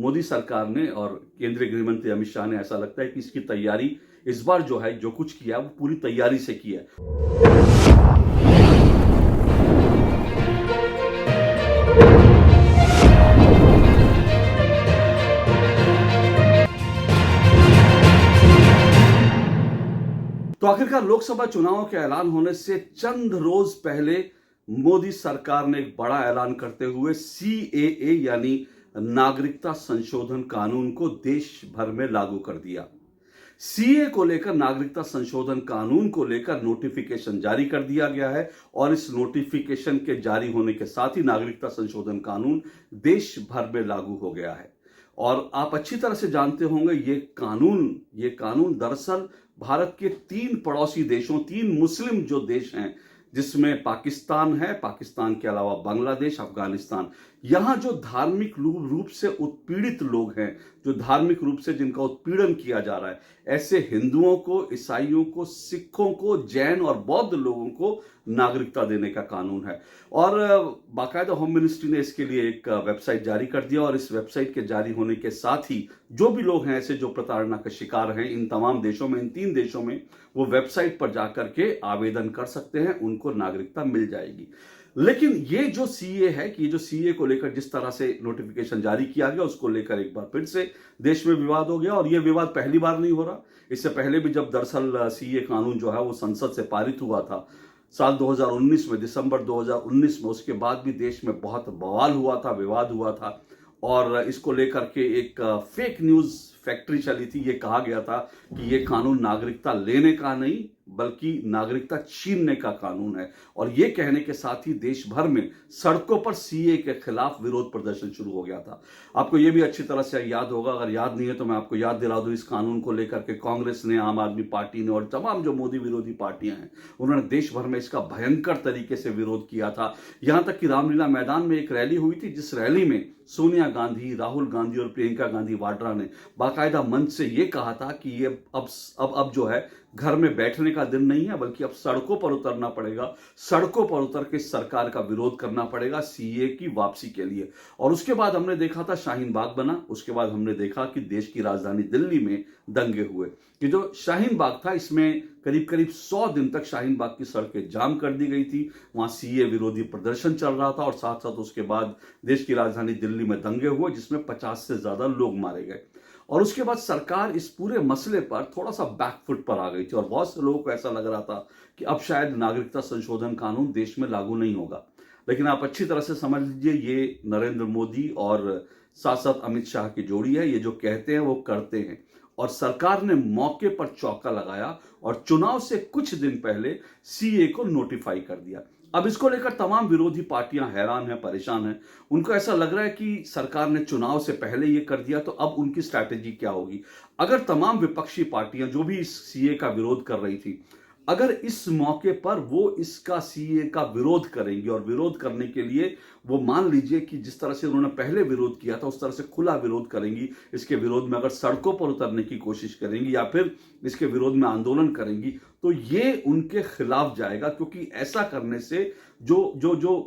मोदी सरकार ने और केंद्रीय गृह मंत्री अमित शाह ने, ऐसा लगता है कि इसकी तैयारी इस बार जो है, जो कुछ किया वो पूरी तैयारी से किया है। तो आखिरकार लोकसभा चुनावों के ऐलान होने से चंद रोज पहले मोदी सरकार ने एक बड़ा ऐलान करते हुए सीएए यानी नागरिकता संशोधन कानून को देश भर में लागू कर दिया। सीए को लेकर, नागरिकता संशोधन कानून को लेकर नोटिफिकेशन जारी कर दिया गया है और इस नोटिफिकेशन के जारी होने के साथ ही नागरिकता संशोधन कानून देश भर में लागू हो गया है। और आप अच्छी तरह से जानते होंगे ये कानून दरअसल भारत के 3 पड़ोसी देशों, 3 मुस्लिम जो देश हैं, जिसमें पाकिस्तान है, पाकिस्तान के अलावा बांग्लादेश, अफगानिस्तान, यहां जो धार्मिक रूप से उत्पीड़ित लोग हैं, जो धार्मिक रूप से जिनका उत्पीड़न किया जा रहा है, ऐसे हिंदुओं को, ईसाइयों को, सिखों को, जैन और बौद्ध लोगों को नागरिकता देने का कानून है। और बाकायदा होम मिनिस्ट्री ने इसके लिए एक वेबसाइट जारी कर दिया और इस वेबसाइट के जारी होने के साथ ही जो भी लोग हैं ऐसे जो प्रताड़ना का शिकार हैं इन तमाम देशों में, इन 3 देशों में, वो वेबसाइट पर जाकर के आवेदन कर सकते हैं, उनको नागरिकता मिल जाएगी। लेकिन ये जो सीए है, कि ये जो सीए को लेकर जिस तरह से नोटिफिकेशन जारी किया गया, उसको लेकर एक बार फिर से देश में विवाद हो गया। और ये विवाद पहली बार नहीं हो रहा, इससे पहले भी जब दरअसल सीए कानून जो है वो संसद से पारित हुआ था साल 2019 में, दिसंबर 2019 में, उसके बाद भी देश में बहुत बवाल हुआ था, विवाद हुआ था और इसको लेकर के एक फेक न्यूज फैक्ट्री चली थी। ये कहा गया था कि ये कानून नागरिकता लेने का नहीं बल्कि नागरिकता छीनने का कानून है। और ये कहने के साथ ही देश भर में सड़कों पर सीए के खिलाफ विरोध प्रदर्शन शुरू हो गया था। आपको ये भी अच्छी तरह से याद होगा, अगर याद नहीं है तो मैं आपको याद दिला दूं, इस कानून को लेकर के कांग्रेस ने, आम आदमी पार्टी ने और तमाम जो मोदी विरोधी पार्टियां हैं, उन्होंने देश भर में इसका भयंकर तरीके से विरोध किया था। यहां तक कि रामलीला मैदान में एक रैली हुई थी, जिस रैली में सोनिया गांधी, राहुल गांधी और प्रियंका गांधी वाड्रा ने बाकायदा मंच से ये कहा था कि ये अब जो है घर में बैठने का दिन नहीं है, बल्कि अब सड़कों पर उतरना पड़ेगा, सड़कों पर उतर के सरकार का विरोध करना पड़ेगा सीए की वापसी के लिए। और उसके बाद हमने देखा था शाहीन बाग बना, उसके बाद हमने देखा कि देश की राजधानी दिल्ली में दंगे हुए, कि जो शाहीन बाग था इसमें करीब करीब 100 दिन तक शाहीन बाग की सड़कें जाम कर दी गई थी, वहां सीए विरोधी प्रदर्शन चल रहा था और साथ साथ उसके बाद देश की राजधानी दिल्ली में दंगे हुए जिसमें 50 से ज्यादा लोग मारे गए। और उसके बाद सरकार इस पूरे मसले पर थोड़ा सा बैकफुट पर आ गई थी और बहुत से लोगों को ऐसा लग रहा था कि अब शायद नागरिकता संशोधन कानून देश में लागू नहीं होगा। लेकिन आप अच्छी तरह से समझ लीजिए, ये नरेंद्र मोदी और साथ साथ अमित शाह की जोड़ी है। ये जो कहते हैं वो करते हैं और सरकार ने मौके पर चौका लगाया और चुनाव से कुछ दिन पहले सीए को नोटिफाई कर दिया। अब इसको लेकर तमाम विरोधी पार्टियां हैरान हैं, परेशान हैं। उनको ऐसा लग रहा है कि सरकार ने चुनाव से पहले ये कर दिया तो अब उनकी स्ट्रैटेजी क्या होगी। अगर तमाम विपक्षी पार्टियां जो भी इस सीए का विरोध कर रही थी, अगर इस मौके पर वो इसका सीए का विरोध करेंगी और विरोध करने के लिए वो मान लीजिए कि जिस तरह से उन्होंने पहले विरोध किया था उस तरह से खुला विरोध करेंगी, इसके विरोध में अगर सड़कों पर उतरने की कोशिश करेंगी या फिर इसके विरोध में आंदोलन करेंगी, तो ये उनके खिलाफ जाएगा। क्योंकि ऐसा करने से जो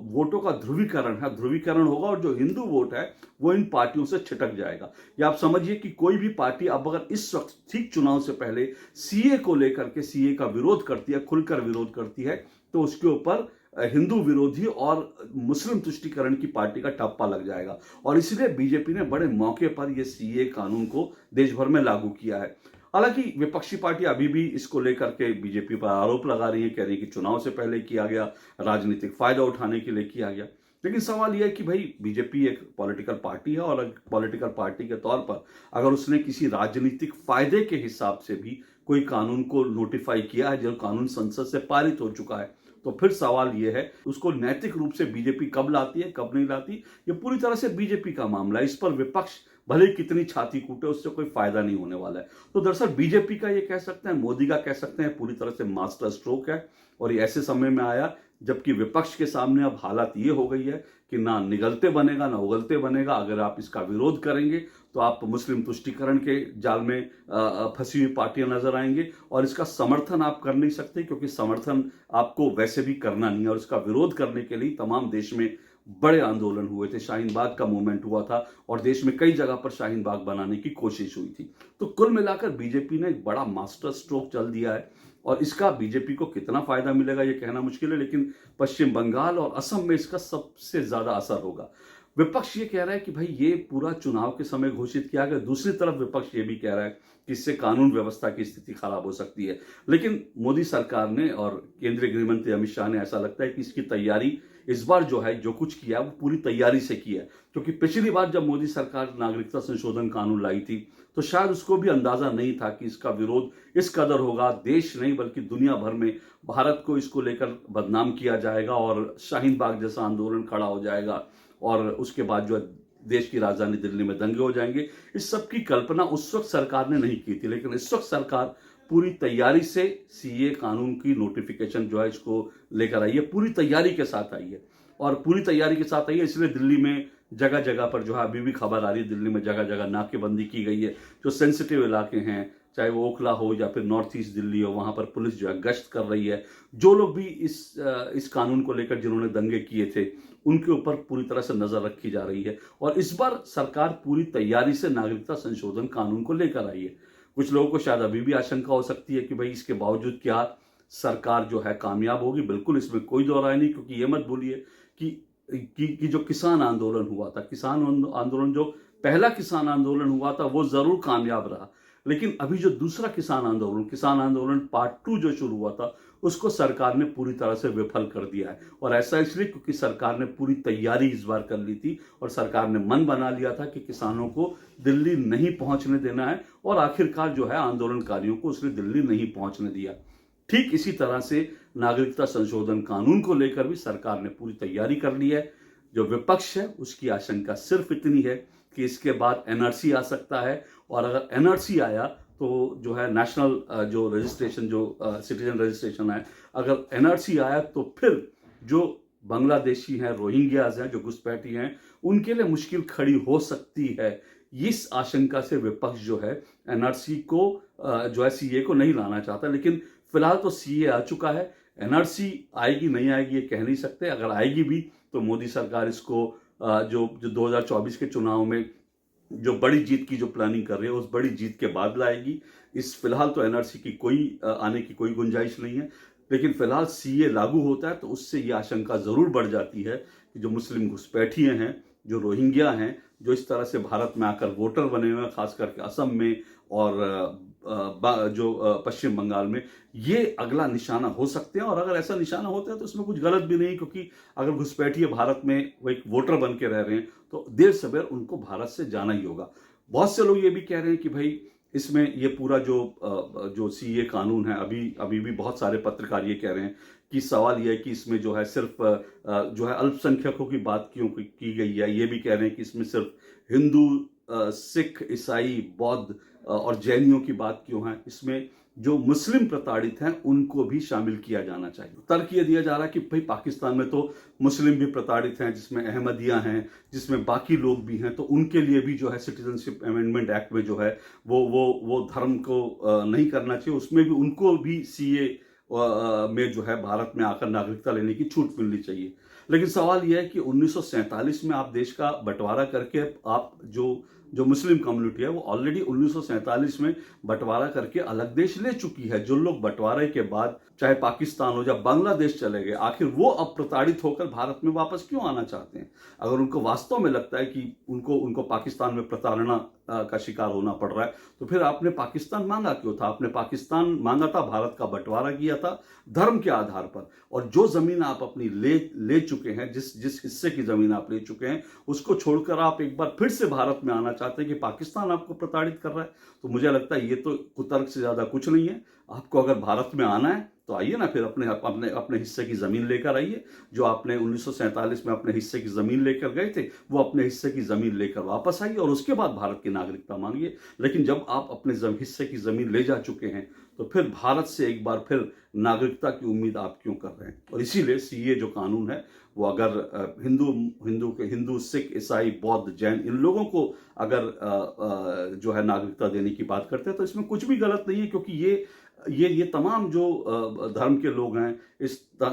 वोटों का ध्रुवीकरण होगा और जो हिंदू वोट है वो इन पार्टियों से छिटक जाएगा। या आप समझिए कि कोई भी पार्टी अब अगर इस वक्त ठीक चुनाव से पहले सीए को लेकर के सीए का विरोध करती है, खुलकर विरोध करती है, तो उसके ऊपर हिंदू विरोधी और मुस्लिम तुष्टीकरण की पार्टी का ठप्पा लग जाएगा। और इसलिए बीजेपी ने बड़े मौके पर यह सीए कानून को देश भर में लागू किया है। हालांकि विपक्षी पार्टी अभी भी इसको लेकर के बीजेपी पर आरोप लगा रही है, कह रही है कि चुनाव से पहले किया गया, राजनीतिक फायदा उठाने के लिए किया गया। लेकिन सवाल यह है कि भाई बीजेपी एक पॉलिटिकल पार्टी है और पॉलिटिकल पार्टी के तौर पर अगर उसने किसी राजनीतिक फायदे के हिसाब से भी कोई कानून को नोटिफाई किया है, जो कानून संसद से पारित हो चुका है, तो फिर सवाल यह है उसको नैतिक रूप से बीजेपी कब लाती है, कब नहीं लाती, ये पूरी तरह से बीजेपी का मामला है। इस पर विपक्ष भले कितनी छाती कूटे, उससे कोई फायदा नहीं होने वाला है। तो दरअसल बीजेपी का ये कह सकते हैं, मोदी का कह सकते हैं, पूरी तरह से मास्टर स्ट्रोक है। और ये ऐसे समय में आया जबकि विपक्ष के सामने अब हालत ये हो गई है कि ना निगलते बनेगा ना उगलते बनेगा। अगर आप इसका विरोध करेंगे तो आप मुस्लिम तुष्टीकरण के जाल में फंसी हुई पार्टियां नजर आएंगे और इसका समर्थन आप कर नहीं सकते, क्योंकि समर्थन आपको वैसे भी करना नहीं है। और इसका विरोध करने के लिए तमाम देश में बड़े आंदोलन हुए थे, शाहीन बाग का मूवमेंट हुआ था और देश में कई जगह पर शाहीन बाग बनाने की कोशिश हुई थी। तो कुल मिलाकर बीजेपी ने एक बड़ा मास्टर स्ट्रोक चल दिया है और इसका बीजेपी को कितना फायदा मिलेगा ये कहना मुश्किल है, लेकिन पश्चिम बंगाल और असम में इसका सबसे ज्यादा असर होगा। विपक्ष ये कह रहा है कि भाई ये पूरा चुनाव के समय घोषित किया गया, दूसरी तरफ विपक्ष ये भी कह रहा है कि इससे कानून व्यवस्था की स्थिति खराब हो सकती है। लेकिन मोदी सरकार ने और केंद्रीय गृह मंत्री अमित शाह ने ऐसा लगता है कि इसकी तैयारी इस बार जो है, जो कुछ किया वो पूरी तैयारी से किया है, क्योंकि पिछली बार जब मोदी सरकार नागरिकता संशोधन कानून लाई थी तो शायद उसको भी अंदाजा नहीं था कि इसका विरोध इस कदर होगा, देश नहीं बल्कि दुनिया भर में भारत को इसको लेकर बदनाम किया जाएगा और शाहीन बाग जैसा आंदोलन खड़ा हो जाएगा और उसके बाद जो है देश की राजधानी दिल्ली में दंगे हो जाएंगे। इस सब की कल्पना उस वक्त सरकार ने नहीं की थी, लेकिन इस वक्त सरकार पूरी तैयारी से सीए कानून की नोटिफिकेशन जो है इसको लेकर आई है, पूरी तैयारी के साथ आई है और पूरी तैयारी के साथ आई है। इसलिए दिल्ली में जगह जगह पर जो है अभी भी खबर आ रही है, दिल्ली में जगह जगह नाकेबंदी की गई है। जो सेंसिटिव इलाके हैं, चाहे वो ओखला हो या फिर नॉर्थ ईस्ट दिल्ली हो, वहां पर पुलिस जो है गश्त कर रही है। जो लोग भी इस कानून को लेकर जिन्होंने दंगे किए थे उनके ऊपर पूरी तरह से नजर रखी जा रही है और इस बार सरकार पूरी तैयारी से नागरिकता संशोधन कानून को लेकर आई है। कुछ लोगों को शायद अभी भी आशंका हो सकती है कि भाई इसके बावजूद क्या सरकार जो है कामयाब होगी। बिल्कुल इसमें कोई दो राय नहीं, क्योंकि ये मत भूलिए कि जो किसान आंदोलन हुआ था, किसान आंदोलन जो पहला किसान आंदोलन हुआ था वो जरूर कामयाब रहा, लेकिन अभी जो दूसरा किसान आंदोलन पार्ट 2 जो शुरू हुआ था उसको सरकार ने पूरी तरह से विफल कर दिया है। और ऐसा इसलिए क्योंकि सरकार ने पूरी तैयारी इस बार कर ली थी और सरकार ने मन बना लिया था कि किसानों को दिल्ली नहीं पहुंचने देना है और आखिरकार जो है आंदोलनकारियों को उसने दिल्ली नहीं पहुंचने दिया। ठीक इसी तरह से नागरिकता संशोधन कानून को लेकर भी सरकार ने पूरी तैयारी कर ली है। जो विपक्ष है उसकी आशंका सिर्फ इतनी है कि इसके बाद एनआरसी आ सकता है और अगर एनआरसी आया तो जो है नेशनल जो रजिस्ट्रेशन, जो सिटीजन रजिस्ट्रेशन है, अगर एनआरसी आया तो फिर जो बांग्लादेशी हैं, रोहिंग्याज हैं, जो घुसपैठी हैं, उनके लिए मुश्किल खड़ी हो सकती है। इस आशंका से विपक्ष जो है एनआरसी को जो है सीए को नहीं लाना चाहता, लेकिन फिलहाल तो सीए आ चुका है। एनआरसी आएगी नहीं आएगी ये कह नहीं सकते, अगर आएगी भी तो मोदी सरकार इसको जो 2024 के चुनाव में जो बड़ी जीत की जो प्लानिंग कर रही है उस बड़ी जीत के बाद लाएगी। इस फिलहाल तो एनआरसी की कोई आने की कोई गुंजाइश नहीं है, लेकिन फिलहाल सीए लागू होता है तो उससे ये आशंका जरूर बढ़ जाती है कि जो मुस्लिम घुसपैठिए हैं, जो रोहिंग्या हैं, जो इस तरह से भारत में आकर वोटर बने हुए हैं, खास करके असम में और जो पश्चिम बंगाल में, ये अगला निशाना हो सकते हैं। और अगर ऐसा निशाना होता है तो उसमें कुछ गलत भी नहीं, क्योंकि अगर घुसपैठिए भारत में वो एक वोटर बन के रह रहे हैं तो देर सवेर उनको भारत से जाना ही होगा। बहुत से लोग ये भी कह रहे हैं कि भाई इसमें ये पूरा जो सीए कानून है, अभी भी बहुत सारे पत्रकार ये कह रहे हैं कि सवाल यह है कि इसमें जो है सिर्फ जो है अल्पसंख्यकों की बात क्यों की गई है। ये भी कह रहे हैं कि इसमें सिर्फ हिंदू, सिख, ईसाई, बौद्ध और जैनियों की बात क्यों है, इसमें जो मुस्लिम प्रताड़ित हैं उनको भी शामिल किया जाना चाहिए। तर्क ये दिया जा रहा है कि भाई पाकिस्तान में तो मुस्लिम भी प्रताड़ित हैं, जिसमें अहमदिया हैं, जिसमें बाकी लोग भी हैं, तो उनके लिए भी जो है सिटीजनशिप अमेंडमेंट एक्ट में जो है वो धर्म को नहीं करना चाहिए, उसमें भी उनको भी सीए में जो है भारत में आकर नागरिकता लेने की छूट मिलनी चाहिए। लेकिन सवाल यह है कि 1947 में आप देश का बंटवारा करके आप जो मुस्लिम कम्युनिटी है वो ऑलरेडी 1947 में बंटवारा करके अलग देश ले चुकी है। जो लोग बंटवारे के बाद चाहे पाकिस्तान हो या बांग्लादेश चले गए, आखिर वो अब प्रताड़ित होकर भारत में वापस क्यों आना चाहते हैं? अगर उनको वास्तव में लगता है कि उनको पाकिस्तान में प्रताड़ना का शिकार होना पड़ रहा है तो फिर आपने पाकिस्तान मांगा क्यों था? आपने पाकिस्तान मांगा था, भारत का बंटवारा किया था धर्म के आधार पर, और जो जमीन आप अपनी ले चुके हैं, जिस हिस्से की जमीन आप ले चुके हैं, उसको छोड़कर आप एक बार फिर से भारत में आना चाहते हैं कि पाकिस्तान आपको प्रताड़ित कर रहा है। तो मुझे लगता है ये तो कुतर्क से ज्यादा कुछ नहीं है। आपको अगर भारत में आना है तो आइए ना, फिर अपने हिस्से की जमीन लेकर आइए। जो आपने 1947 में अपने हिस्से की जमीन लेकर गए थे वो अपने हिस्से की जमीन लेकर वापस आइए और उसके बाद भारत की नागरिकता मांगिए। लेकिन जब आप अपने हिस्से की जमीन ले जा चुके हैं तो फिर भारत से एक बार फिर नागरिकता की उम्मीद आप क्यों कर रहे हैं? और इसीलिए सीए जो कानून है वो अगर हिंदू, सिख, ईसाई, बौद्ध, जैन, इन लोगों को अगर जो है नागरिकता देने की बात करते हैं तो इसमें कुछ भी गलत नहीं है, क्योंकि ये तमाम जो धर्म के लोग हैं,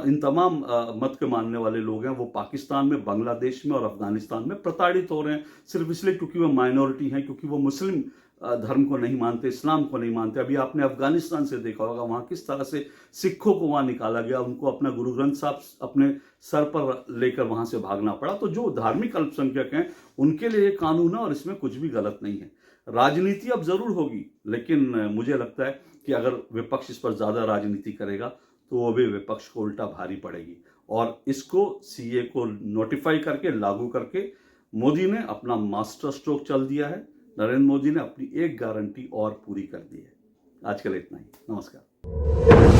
इन तमाम मत के मानने वाले लोग हैं, वो पाकिस्तान में, बांग्लादेश में और अफगानिस्तान में प्रताड़ित हो रहे हैं, सिर्फ इसलिए क्योंकि वो माइनॉरिटी हैं, क्योंकि वो मुस्लिम धर्म को नहीं मानते, इस्लाम को नहीं मानते। अभी आपने अफगानिस्तान से देखा होगा वहां किस तरह से सिखों को वहां निकाला गया, उनको अपना गुरु ग्रंथ साहब अपने सर पर लेकर वहां से भागना पड़ा। तो जो धार्मिक अल्पसंख्यक हैं उनके लिए ये कानून है और इसमें कुछ भी गलत नहीं है। राजनीति अब जरूर होगी, लेकिन मुझे लगता है कि अगर विपक्ष इस पर ज्यादा राजनीति करेगा तो वो भी विपक्ष को उल्टा भारी पड़ेगी। और इसको सीए को नोटिफाई करके, लागू करके मोदी ने अपना मास्टर स्ट्रोक चल दिया है। नरेंद्र मोदी ने अपनी एक गारंटी और पूरी कर दी है। आज के लिए इतना ही। नमस्कार।